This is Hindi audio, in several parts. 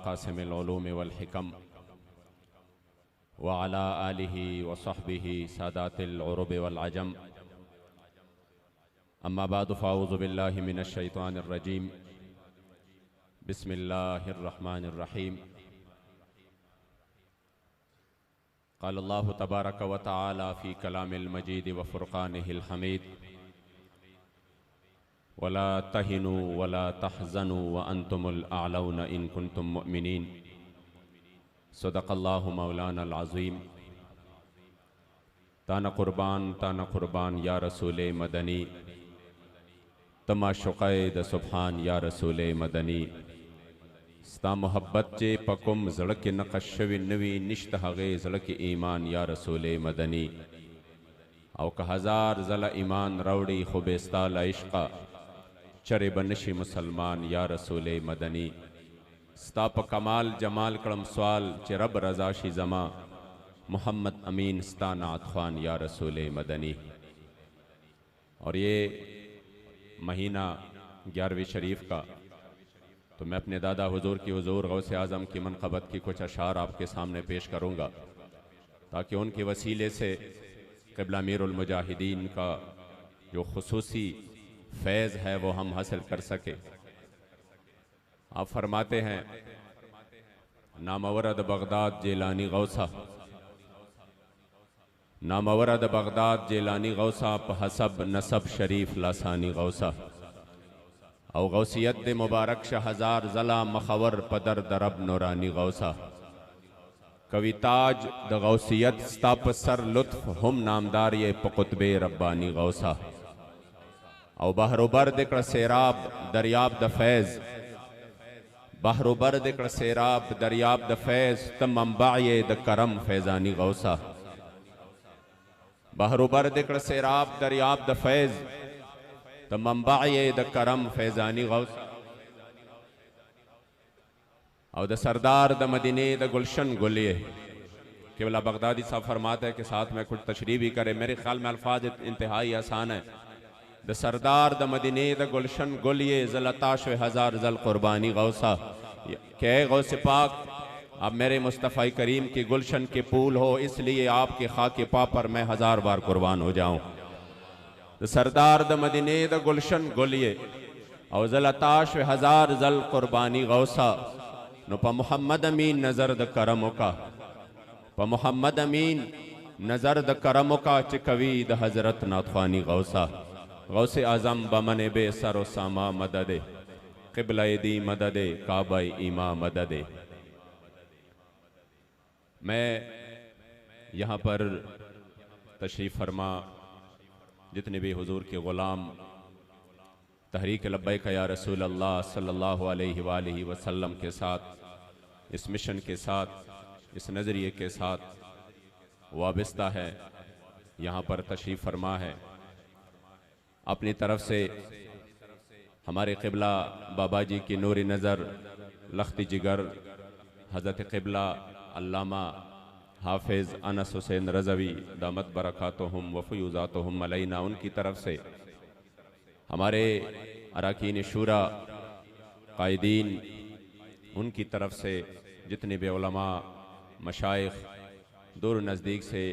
क़ासिमिल उलूम वल हिकम व अला आलिहि व सहबिहि सादातिल उरुब वल अजम। अम्मा बाद फ़ाऊज़ु बिल्लाहि मिनश शैतानिर रजीम। बिस्मिल्लाहिर रहमानिर रहीम। क़ाल अल्लाहु तबारक व तआला फ़ी कलामिल मजीद व फ़ुरक़ानिहिल हमीद। वला तहिनु वला तहज़नु व अंतुमुल अअलौना इन कुंतुम मुअमिनीन। सदक़ल्लाहु मौलानल अज़ीम। ताना कुर्बान या रसूले मदनी। तमाशुक़े द सुब्हान या रसूले मदनी। स्ता मोहब्बत जे पकुम ज़ड़के नक़शवी नवी निश्त हगे ज़ड़के ईमान या रसूले मदनी। औ का हज़ार ज़ला ईमान रौड़ी खुबेस्ता इश्क़ा चरे बनशी मुसलमान या रसूले मदनी। स्ताप कमाल जमाल कड़म सवाल चे रब रज़ाशी ज़मा मोहम्मद अमीन स्ता नात ख़्वान या रसूले मदनी। और ये महीना 11वीं शरीफ का, तो मैं अपने दादा हुजूर की हुजूर गौसे आज़म की मनक़बत की कुछ अशार आपके सामने पेश करूँगा, ताकि उनके वसीले से क़िबला अमीरुल मुजाहिदीन का जो खुसूसी फैज़ है वो हम हासिल कर सके। आप फरमाते हैं, नामवरद बगदाद जेलानी गौसा, नामवरद बगदाद जेलानी गौसा हसब नसब शरीफ लासानी गौसा। औ गौसियत दे मुबारक शहजार ज़ला मखवर पदर दरब नूरानी गौसा। कविताज द गौसियत स्ताप सर लुत्फ हम नामदार ये पकुतबे रब्बानी गौसा। औ बहरोबर दिक्र सेराब दरियाब द फैज़, बहरोबर दिक्र सेराब दरियाब द फैज़ तम मंबाए द करम फैज़ानी गौसा। बहरोबर दिक्र सेराब दरियाब द फैज़ तम मंबाए द करम फैज़ानी गौसा। और द सरदार द मदीने द गुलशन गुलिये। केवला बगदादी साहब फरमाते हैं कि साथ में कुछ तशरीह भी करे। मेरे ख्याल में अल्फाज इंतहाई आसान है। द सरदार द मदीने द गुलशन गुलिये ज़लताश हज़ार ज़ल कुर्बानी गौसा। के गौस पाक अब मेरे मुस्तफ़ा करीम के गुलशन के फूल हो, इसलिए आपके खाके पा पर मैं 1000 बार कुर्बान हो जाऊं। द सरदार द मदीने द गुलशन गुलिये और ज़लताश हज़ार ज़ल कुर्बानी गौसा। नो पा मोहम्मद अमीन नज़र द करम का, पा मोहम्मद अमीन नज़र द करम का चिकवी द हज़रत नाथवानी गौसा। गौसे आज़म बमन बे सरो सामा मददे क़िबला दी मददे काबा ईमा मददे। मैं यहाँ पर तशरीफ़ फरमा जितने भी हुजूर के ग़ुलाम तहरीक लब्बैक या रसूल अल्लाह सल्लल्लाहु अलैहि वालैहि वसल्लम के साथ, इस मिशन के साथ, इस नज़रिए के साथ वाबस्ता है, यहाँ पर तशरीफ़ फरमा है। अपनी तरफ से हमारे क़िबला बाबा जी की नूरी नज़र लख्ती जिगर हज़रत क़िबला अल्लामा हाफिज़ अनस हुसैन रज़वी दामत बरकातुहुम व फ़यूज़ातुहुम अलैना, उनकी तरफ से हमारे अराकीन शूरा कायदीन, उनकी तरफ से जितने भी उलमा मशाइख़ दूर नज़दीक से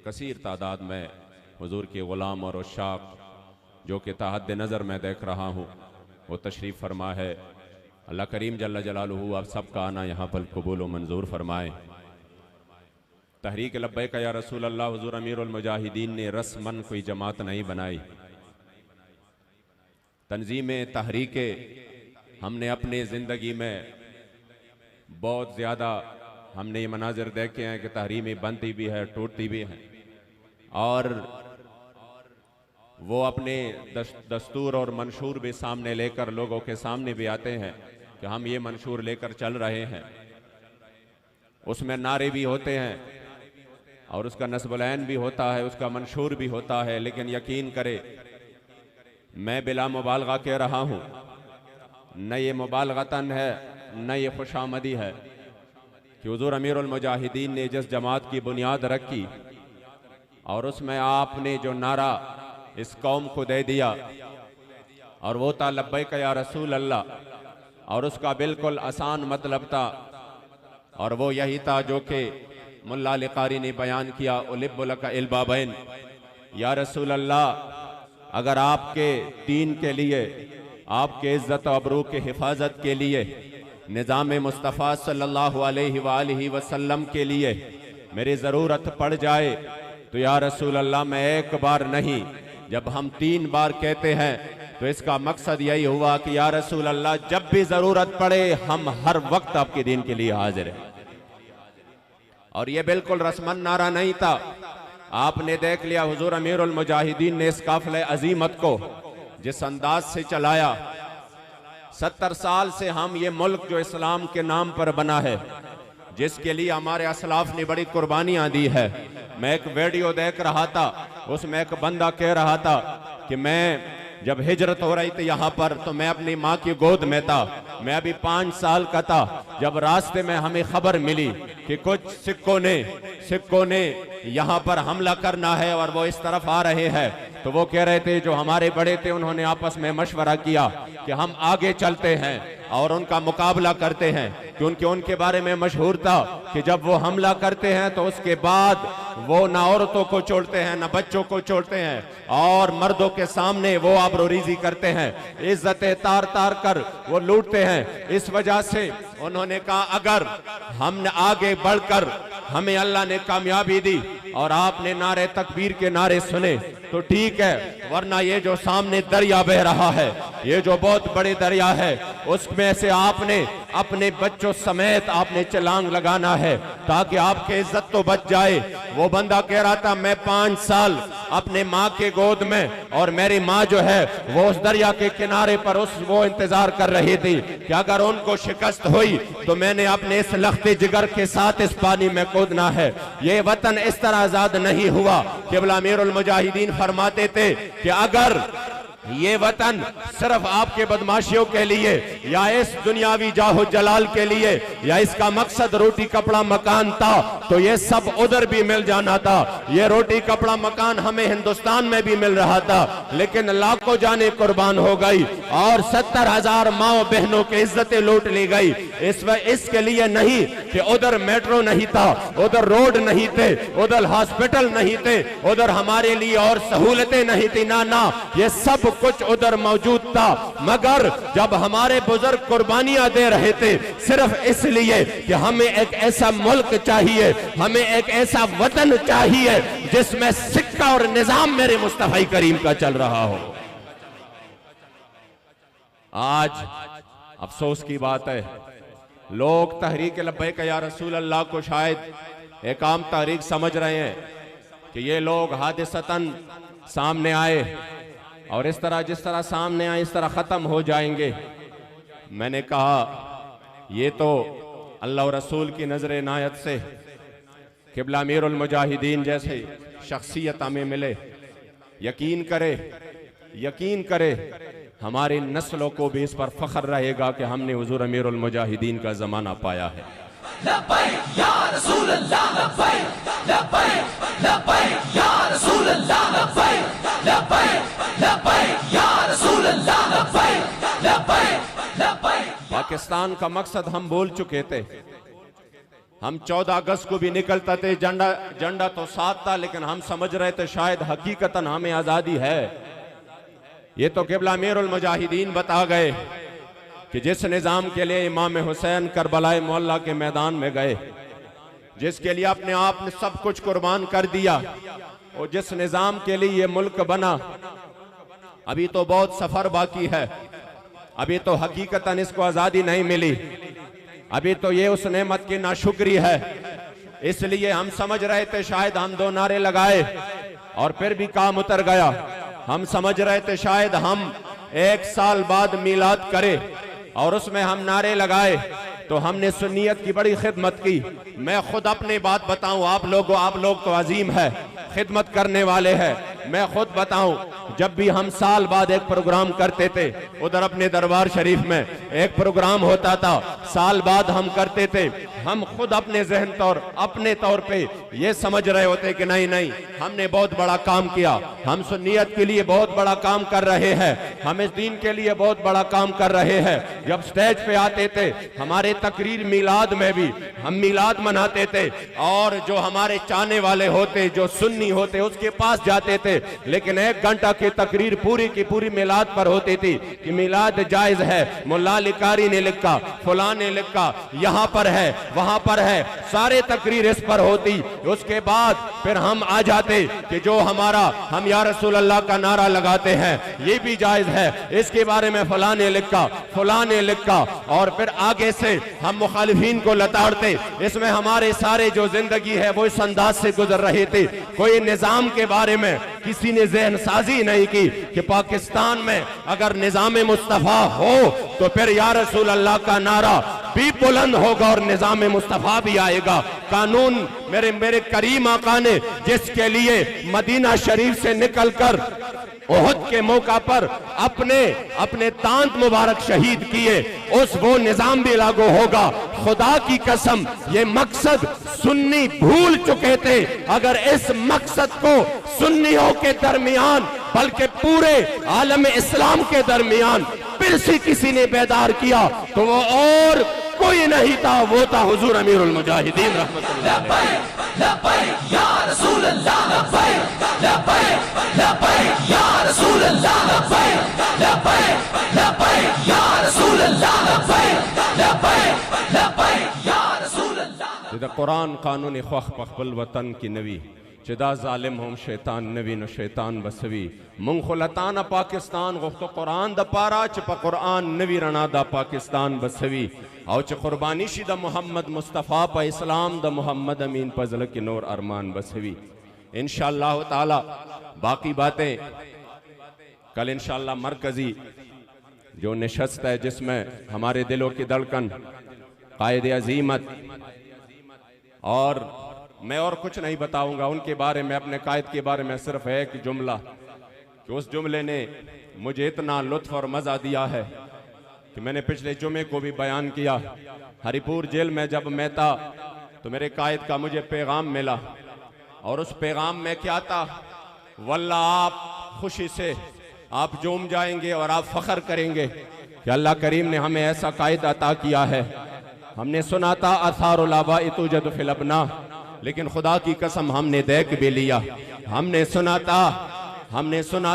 कसीर तादाद में हुजूर के ग़ुलाम और उशाक़ जो कि तहद नज़र में देख रहा हूँ वो तशरीफ़ फरमा है। अल्लाह करीम जल्ल जलालुहु आप सबका आना यहाँ पर कबूल व मंजूर फरमाए। तहरीक लब्बैक या रसूल अल्लाह हुजूर अमीरुल मुजाहिदीन ने रस्मन कोई जमात नहीं बनाई। तंजीम तहरीके हमने अपने ज़िंदगी में बहुत ज़्यादा हमने ये मनाजिर देखे हैं कि तहरीमें बनती भी है, टूटती भी हैं, और वो अपने दस्तूर और मंशूर भी सामने लेकर लोगों के सामने भी आते हैं कि हम ये मंशूर लेकर चल रहे हैं। उसमें नारे भी होते हैं और उसका नस्बुलैन भी होता है, उसका मंशूर भी होता है। लेकिन यकीन करे, मैं बिला मुबालगा कह रहा हूँ, न ये मुबालगतन है न ये खुशामदी है कि हुजूर अमीरुल मुजाहिदीन ने जिस जमात की बुनियाद रखी और उसमें आपने जो नारा इस कौम को दे दिया और वो था लब्बैक या रसूल अल्लाह, और उसका बिल्कुल आसान मतलब था और वो यही था जो कि मुल्ला अली कारी ने बयान किया, उलिब्बुलका इल्बाबैन, या रसूल अल्लाह, अगर आपके दीन के लिए, आपके इज़्ज़त अबरू के हिफाजत के लिए, निज़ाम मुस्तफ़ा सल्लल्लाहु अलैहि वसल्लम के लिए मेरी ज़रूरत पड़ जाए तो या रसूल अल्लाह, मैं एक बार नहीं, जब हम 3 बार कहते हैं तो इसका मकसद यही हुआ कि या रसूल अल्लाह, जब भी ज़रूरत पड़े हम हर वक्त आपके दीन के लिए हाजिर हैं। और ये बिल्कुल रस्मन नारा नहीं था। आपने देख लिया हुजूर अमीरुल मुजाहिदीन ने इस काफिले अजीमत को जिस अंदाज से चलाया। 70 साल से हम ये मुल्क जो इस्लाम के नाम पर बना है, जिसके लिए हमारे असलाफ ने बड़ी कुर्बानियां दी है। मैं एक वीडियो देख रहा था, उसमें एक बंदा कह रहा था कि मैं जब हिजरत हो रही थी यहाँ पर तो मैं अपनी माँ की गोद में था, मैं अभी 5 साल का था, जब रास्ते में हमें खबर मिली कि कुछ सिक्कों ने यहाँ पर हमला करना है और वो इस तरफ आ रहे हैं, तो वो कह रहे थे, जो हमारे बड़े थे उन्होंने आपस में मशवरा किया कि हम आगे चलते हैं और उनका मुकाबला करते हैं, क्योंकि उनके बारे में मशहूर था कि जब वो हमला करते हैं तो उसके बाद वो ना औरतों को छोड़ते हैं ना बच्चों को छोड़ते हैं और मर्दों के सामने वो आबरूरीज़ी करते हैं, इज्जतें तार तार कर वो लूटते हैं। इस वजह से उन्होंने कहा, अगर हमने आगे बढ़कर हमें अल्लाह ने कामयाबी दी और आपने नारे तकबीर के नारे सुने तो ठीक है, वरना ये जो सामने दरिया बह रहा है, ये जो बहुत बड़े दरिया है, उसमें से आपने अपने बच्चों समेत आपने छलांग लगाना है ताकि आपकी इज्जत तो बच जाए। वो बंदा कह रहा था, मैं 5 साल अपने माँ के गोद में और मेरी माँ जो है वो उस दरिया के किनारे पर वो इंतजार कर रही थी कि अगर उनको शिकस्त हुई तो मैंने अपने इस लख्ते जिगर के साथ इस पानी में कूदना है। ये वतन इस तरह आजाद नहीं हुआ। क़िबला अमीरुल मुजाहिदीन फरमाते थे कि अगर ये वतन सिर्फ आपके बदमाशियों के लिए या इस दुनियावी जाहो जलाल के लिए या इसका मकसद रोटी कपड़ा मकान था तो ये सब उधर भी मिल जाना था। ये रोटी कपड़ा मकान हमें हिंदुस्तान में भी मिल रहा था, लेकिन लाखों जाने कुर्बान हो गई और 70,000 माओ बहनों की इज्जतें लूट ली गई। इसके लिए नहीं कि उधर मेट्रो नहीं था, उधर रोड नहीं थे, उधर हॉस्पिटल नहीं थे, उधर हमारे लिए और सहूलतें नहीं थी, ना, ये सब कुछ उधर मौजूद था। मगर जब हमारे बुजुर्ग कुर्बानियां दे रहे थे सिर्फ इसलिए कि हमें एक ऐसा मुल्क चाहिए, हमें एक ऐसा वतन चाहिए जिसमें सिक्का और निजाम मेरे मुस्तफा करीम का चल रहा हो। आज अफसोस की बात है, लोग तहरीक लब्बैक या रसूल अल्लाह को शायद एक आम तहरीक समझ रहे हैं कि ये लोग हादिसतन सामने आए और इस तरह जिस तरह सामने आए इस तरह खत्म हो जाएंगे। मैंने कहा ये तो अल्लाह और रसूल की नजर इनायत से क़िबला अमीरुल मुजाहिदीन जैसे शख्सियत हमें मिले। यकीन करे हमारी नस्लों को भी इस पर फख्र रहेगा कि हमने हुजूर अमीरुल मुजाहिदीन का जमाना पाया है। लब्बैक या रसूल अल्लाह, लब्बैक लब्बैक लब्बैक या रसूल अल्लाह, लब्बैक लब्बैक लब्बैक या रसूल अल्लाह, लब्बैक लब्बैक लब्बैक। पाकिस्तान का मकसद हम बोल चुके थे। हम 14 अगस्त को भी निकलते थे, झंडा तो साथ था, लेकिन हम समझ रहे थे शायद हकीकतन हमें आजादी है। ये तो क़िबला अमीरुल मुजाहिदीन बता गए कि जिस निज़ाम के लिए इमाम हुसैन करबलाए मोहल्ला के मैदान में गए, जिसके लिए अपने आप ने सब कुछ कुर्बान कर दिया और जिस निज़ाम के लिए ये मुल्क बना, अभी तो बहुत सफर बाकी है। अभी तो हकीकतन इसको आजादी नहीं मिली, अभी तो ये उस नेमत की नाशुक्री है। इसलिए हम समझ रहे थे शायद हम 2 नारे लगाए और फिर भी काम उतर गया। हम समझ रहे थे शायद हम 1 साल बाद मिलाद करें और उसमें हम नारे लगाए तो हमने सुन्नियत की बड़ी खिदमत की। मैं खुद अपनी बात बताऊं, आप लोग तो अजीम है, खिदमत करने वाले हैं। मैं खुद बताऊं, जब भी हम साल बाद एक प्रोग्राम करते थे, उधर अपने दरबार शरीफ में एक प्रोग्राम होता था, साल बाद हम करते थे, हम खुद अपने जहन तौर अपने तौर पे ये समझ रहे होते कि नहीं नहीं हमने बहुत बड़ा काम किया, हम सुन्नियत के लिए बहुत बड़ा काम कर रहे हैं, हम इस दीन के लिए बहुत बड़ा काम कर रहे हैं। जब स्टेज पे आते थे, हमारे तकरीर मिलाद में भी हम मिलाद मनाते थे, और जो हमारे चाहने वाले होते, जो सुन्नी होते, उसके पास जाते थे, लेकिन 1 घंटा की तकरीर पूरी की पूरी मिलाद पर होती थी कि मिलाद जायज है, मुल्ला लिकारी ने लिखा, फुला ने लिखा, यहाँ पर है, वहां पर है, सारे तकरीर इस पर होती। उसके बाद फिर हम आ जाते कि जो हमारा हम या रसूल अल्लाह का नारा लगाते हैं ये भी जायज है, इसके बारे में फला ने लिखा, फुला ने लिखा, और फिर आगे से हम मुखालिफीन को लताड़ते। इसमें हमारे सारे जो जिंदगी है वो इस अंदाज से गुजर रही थी। कोई निजाम के बारे में किसी ने जहन साजी नहीं की कि पाकिस्तान में अगर निजाम मुस्तफा हो तो फिर या रसूल अल्लाह का नारा भी बुलंद होगा और निजाम मुस्तफा भी आएगा। कानून मेरे करीम आका ने जिसके लिए मदीना शरीफ से निकलकर ओहद के मौका पर अपने तांत मुबारक शहीद किए, उस वो निजाम भी लागू होगा। खुदा की कसम ये मकसद सुन्नी भूल चुके थे। अगर इस मकसद को सुन्नियों के दरमियान बल्कि पूरे आलम इस्लाम के दरमियान फिर से किसी ने बेदार किया तो वो और कोई नहीं था, वो था हुजूर अमीरुल मुजाहिदीन रहमतुल्लाह या रसूल अल्लाह, या रसूल अल्लाह, या रसूल अल्लाह। कुरान कानून ख्वाह पखबल वतन की नवी चिदा जालिम हम शैतान नवी न शैतान बसवी मुंखलतान पाकिस्तान गुफ्तो कुरान द पारा च कुरान नवी रणा दा पाकिस्तान बसवी और च कुर्बानी द मोहम्मद मुस्तफ़ा प इस्लाम द मोहम्मद अमीन पजल की नूर अरमान बसवी। इंशाअल्लाह ताला बाकी बातें कल इंशाअल्लाह मरकजी जो नशस्त है जिसमें हमारे दिलों की धड़कन कायद अजीमत, और मैं और कुछ नहीं बताऊंगा उनके बारे में, अपने कायद के बारे में सिर्फ एक जुमला कि उस जुमले ने मुझे इतना लुत्फ और मज़ा दिया है कि मैंने पिछले जुमे को भी बयान किया। हरिपुर जेल में जब मैं था तो मेरे कायद का मुझे पैगाम मिला, और उस पैगाम में क्या था, वल्ला आप खुशी से आप झूम जाएंगे और आप फख्र करेंगे कि अल्लाह करीम ने हमें ऐसा कायद अता किया है। हमने सुना था आसारुल आबाई तुजद फिल अबना, लेकिन खुदा की कसम हमने देख भी लिया, हमने सुना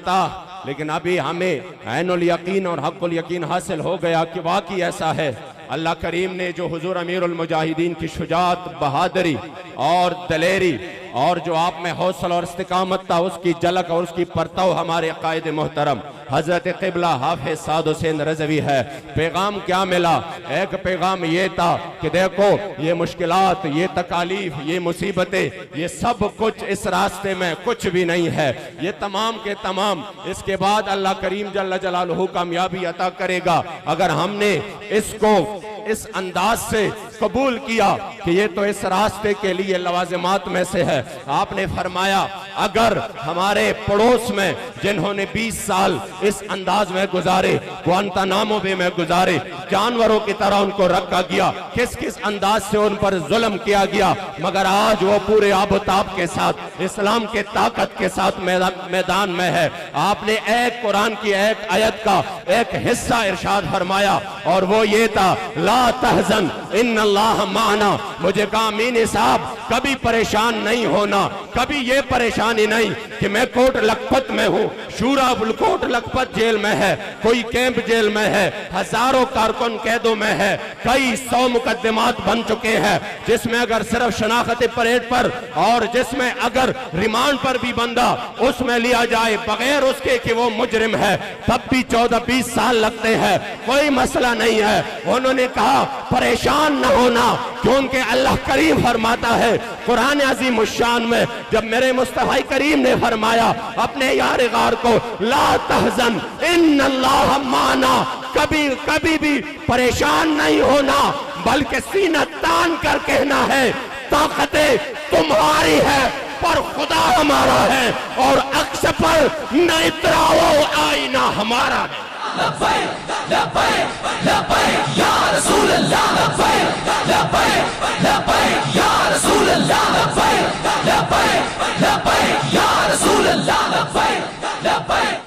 था, लेकिन अभी हमें ऐनुल यकीन और हक़्क़ुल यकीन हासिल हो गया कि वाकई ऐसा है। अल्लाह करीम ने जो हुजूर अमीरुल मुजाहिदीन की शुजाअत, बहादुरी और दलेरी और जो आप में हौसला और इस्तिकामत था उसकी झलक और उसकी परताव हमारे कायद मोहतरम हजरत क़िबला हाफ़िज़ साद हुसैन रज़वी है। पैगाम क्या मिला? एक पैगाम ये था कि देखो ये मुश्किलात, ये तकालीफ, ये मुसीबतें, ये सब कुछ इस रास्ते में कुछ भी नहीं है, ये तमाम के तमाम इसके बाद अल्लाह करीम जल्ल जलालहू कामयाबी अता करेगा अगर हमने इसको इस अंदाज से कबूल किया कि ये तो इस रास्ते के लिए लवाजिमात में से है। आपने फरमाया अगर हमारे पड़ोस में जिन्होंने 20 साल इस अंदाज में गुजारे, गुआंतानामो बे में गुजारे, जानवरों की तरह उनको रखा गया, किस किस अंदाज से उन पर जुल्म किया गया, मगर आज वो पूरे आबोताब के साथ इस्लाम के ताकत के साथ मैदान में है। आपने एक कुरान की एक आयत का एक हिस्सा इरशाद फरमाया और वो ये था, ला तहज़न इन्नल्लाह माना। मुझे कहा मीन साहब कभी परेशान नहीं होना, कभी ये परेशानी नहीं कि मैं कोट लखपत में हूँ, शूरा कोट लखपत जेल में है, कोई कैंप जेल में है, हजारों कारकुन कैदों में है, कई 100 मुकदमात बन चुके हैं जिसमें अगर सिर्फ शनाख्त परेड पर और जिसमें अगर रिमांड पर भी बंदा उसमें लिया जाए बगैर उसके कि वो मुजरिम है तब भी 14-20 साल लगते हैं, कोई मसला नहीं है। उन्होंने कहा परेशान न होना क्योंकि अल्लाह करीम फरमाता है कुरान अज़ीम शान में, जब मेरे मुस्तफ़ा करीम ने फरमाया अपने यार गार को ला तहज़न इन्नल्लाह माना, कभी भी परेशान नहीं होना बल्कि सीना तान कर कहना है ताकतें तुम्हारी है पर खुदा हमारा है और अक्स पर न इतराओ आईना हमारा है। लब्बैक लब्बैक लब्बैक या रसूल अल्लाह, लब्बैक लब्बैक लब्बैक या रसूल अल्लाह, लब्बैक लब्बैक लब्बैक या रसूल अल्लाह, लब्बैक लब्बैक।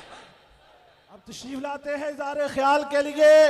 अब तशरीफ लाते हैं इज़हार ख्याल के लिए